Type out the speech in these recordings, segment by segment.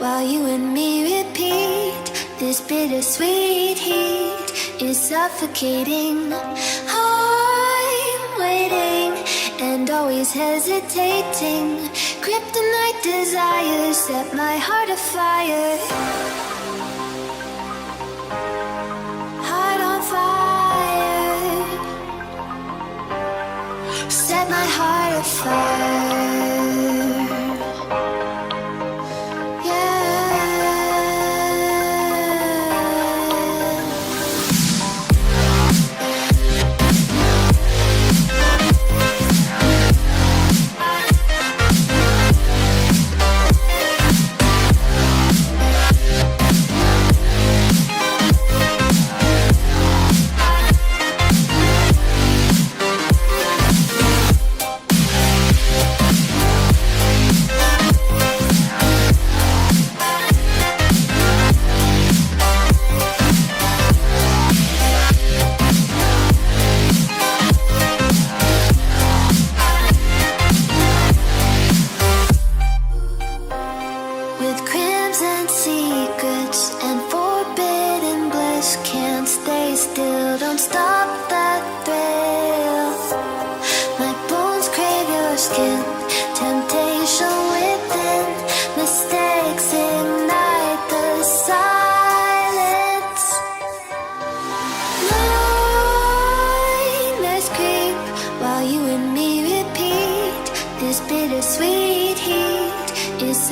while you and me repeat. This bittersweet heat is suffocating. I'm waiting and always hesitating. Kryptonite desires set my heart afire. Heart on fire. Set my heart afire.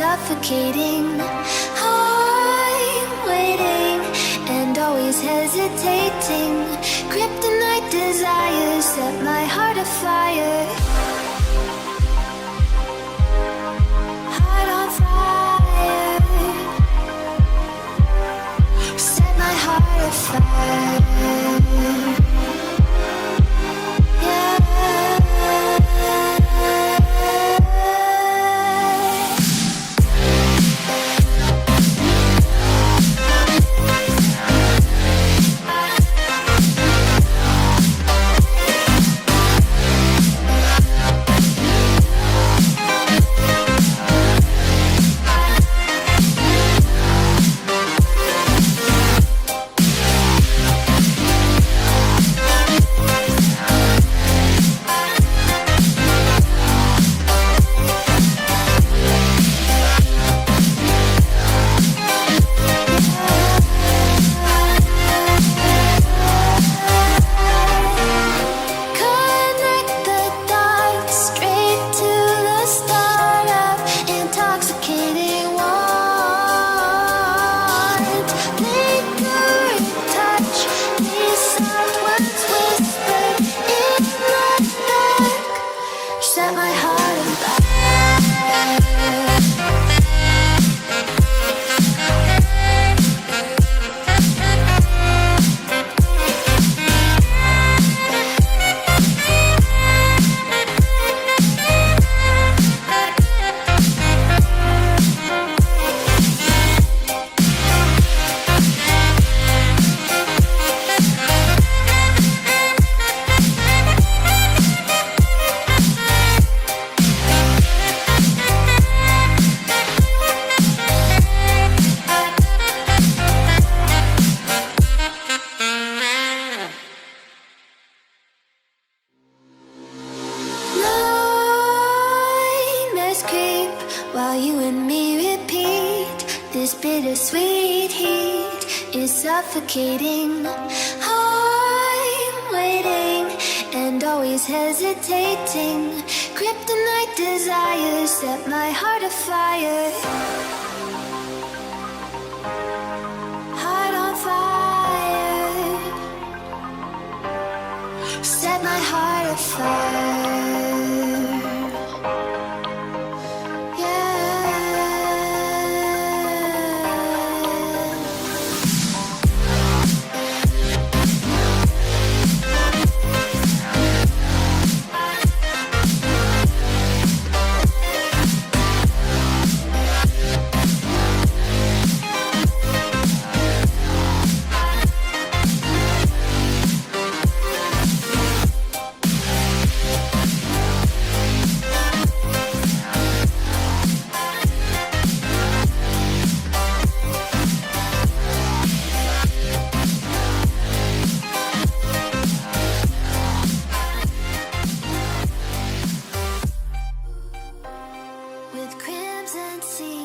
Suffocating. I'm waiting and always hesitating. Kryptonite desires set my heart afire. Heart on fire. Set my heart afire. Suffocating. I'm waiting and always hesitating. Kryptonite desires set my heart afire. Heart on fire. Set my heart afire. with crimson sea.